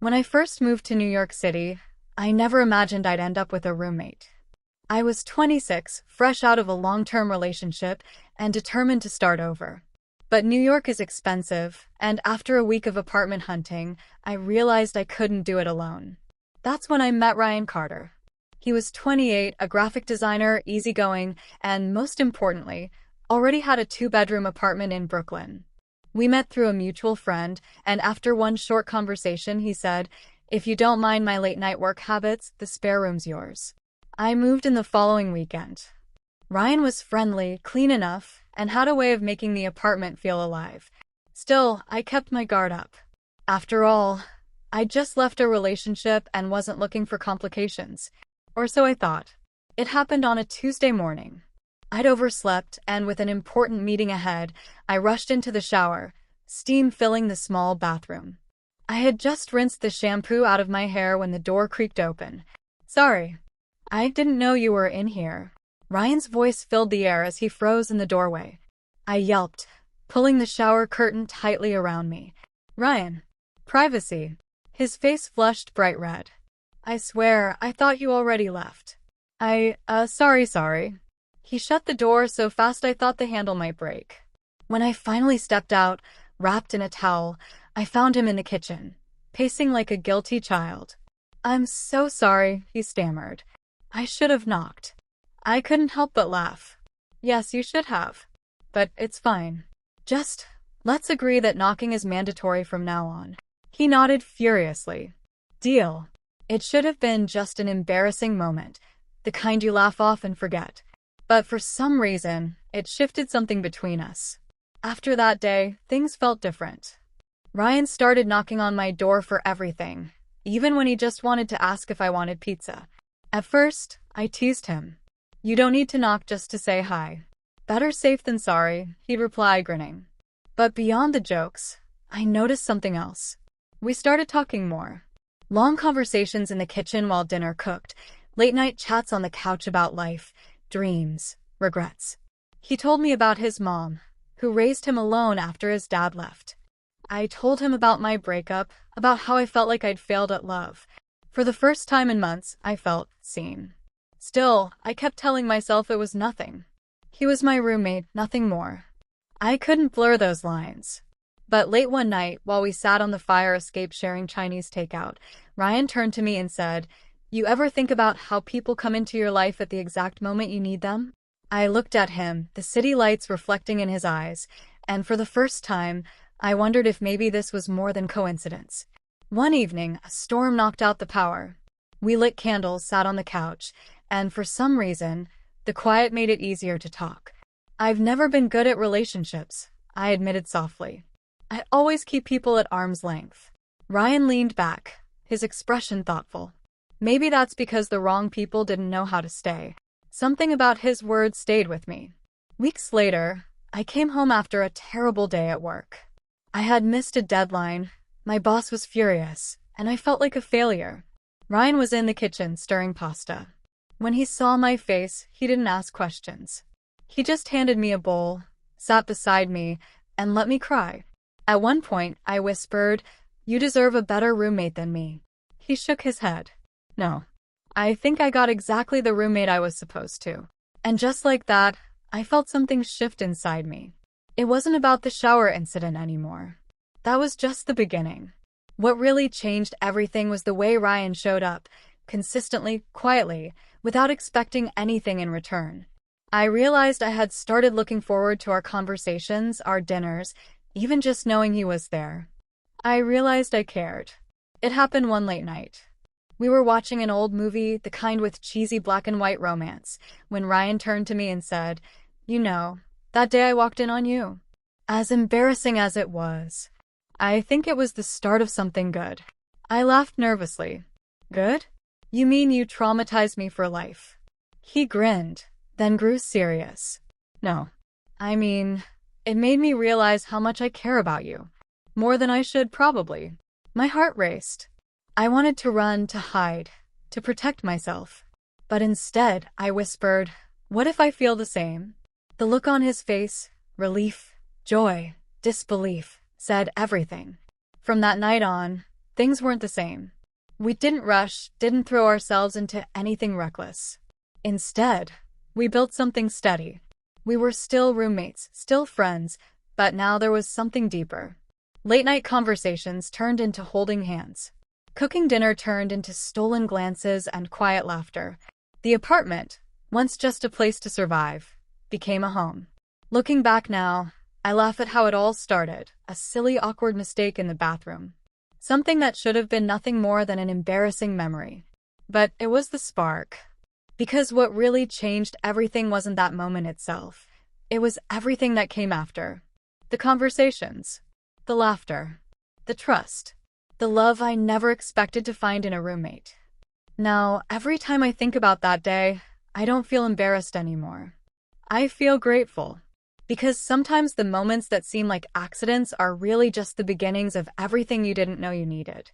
When I first moved to New York City, I never imagined I'd end up with a roommate. I was 26, fresh out of a long-term relationship, and determined to start over. But New York is expensive, and after a week of apartment hunting, I realized I couldn't do it alone. That's when I met Ryan Carter. He was 28, a graphic designer, easygoing, and most importantly, already had a two-bedroom apartment in Brooklyn. We met through a mutual friend, and after one short conversation, he said, "If you don't mind my late-night work habits, the spare room's yours." I moved in the following weekend. Ryan was friendly, clean enough, and had a way of making the apartment feel alive. Still, I kept my guard up. After all, I'd just left a relationship and wasn't looking for complications. Or so I thought. It happened on a Tuesday morning. I'd overslept, and with an important meeting ahead, I rushed into the shower, steam filling the small bathroom. I had just rinsed the shampoo out of my hair when the door creaked open. "Sorry, I didn't know you were in here." Ryan's voice filled the air as he froze in the doorway. I yelped, pulling the shower curtain tightly around me. "Ryan, privacy." His face flushed bright red. "I swear, I thought you already left." Sorry. He shut the door so fast I thought the handle might break. When I finally stepped out, wrapped in a towel, I found him in the kitchen, pacing like a guilty child. "I'm so sorry," he stammered. "I should have knocked." I couldn't help but laugh. "Yes, you should have. But it's fine. Just, let's agree that knocking is mandatory from now on." He nodded furiously. "Deal." It should have been just an embarrassing moment, the kind you laugh off and forget. But for some reason, it shifted something between us. After that day, things felt different. Ryan started knocking on my door for everything, even when he just wanted to ask if I wanted pizza. At first, I teased him. "You don't need to knock just to say hi." "Better safe than sorry," he'd reply, grinning. But beyond the jokes, I noticed something else. We started talking more. Long conversations in the kitchen while dinner cooked, late-night chats on the couch about life, dreams, regrets. He told me about his mom, who raised him alone after his dad left. I told him about my breakup, about how I felt like I'd failed at love. For the first time in months, I felt seen. Still, I kept telling myself it was nothing. He was my roommate, nothing more. I couldn't blur those lines. But late one night, while we sat on the fire escape sharing Chinese takeout, Ryan turned to me and said, "You ever think about how people come into your life at the exact moment you need them?" I looked at him, the city lights reflecting in his eyes, and for the first time, I wondered if maybe this was more than coincidence. One evening, a storm knocked out the power. We lit candles, sat on the couch, and for some reason, the quiet made it easier to talk. "I've never been good at relationships," I admitted softly. "I always keep people at arm's length." Ryan leaned back, his expression thoughtful. Maybe that's because the wrong people didn't know how to stay. Something about his words stayed with me. Weeks later, I came home after a terrible day at work. I had missed a deadline, my boss was furious, and I felt like a failure. Ryan was in the kitchen stirring pasta. When he saw my face, he didn't ask questions. He just handed me a bowl, sat beside me, and let me cry. At one point, I whispered, "You deserve a better roommate than me." He shook his head. "No. I think I got exactly the roommate I was supposed to." And just like that, I felt something shift inside me. It wasn't about the shower incident anymore. That was just the beginning. What really changed everything was the way Ryan showed up, consistently, quietly, without expecting anything in return. I realized I had started looking forward to our conversations, our dinners, even just knowing he was there. I realized I cared. It happened one late night. We were watching an old movie, the kind with cheesy black and white romance, when Ryan turned to me and said, "You know, that day I walked in on you." As embarrassing as it was, I think it was the start of something good. I laughed nervously. "Good? You mean you traumatized me for life?" He grinned, then grew serious. "No. I mean, it made me realize how much I care about you. More than I should, probably." My heart raced. I wanted to run, to hide, to protect myself. But instead, I whispered, "What if I feel the same?" The look on his face, relief, joy, disbelief, said everything. From that night on, things weren't the same. We didn't rush, didn't throw ourselves into anything reckless. Instead, we built something steady. We were still roommates, still friends, but now there was something deeper. Late-night conversations turned into holding hands. Cooking dinner turned into stolen glances and quiet laughter. The apartment, once just a place to survive, became a home. Looking back now, I laugh at how it all started, a silly, awkward mistake in the bathroom. Something that should have been nothing more than an embarrassing memory. But it was the spark. Because what really changed everything wasn't that moment itself. It was everything that came after. The conversations, the laughter, the trust, the love I never expected to find in a roommate. Now, every time I think about that day, I don't feel embarrassed anymore. I feel grateful. Because sometimes the moments that seem like accidents are really just the beginnings of everything you didn't know you needed.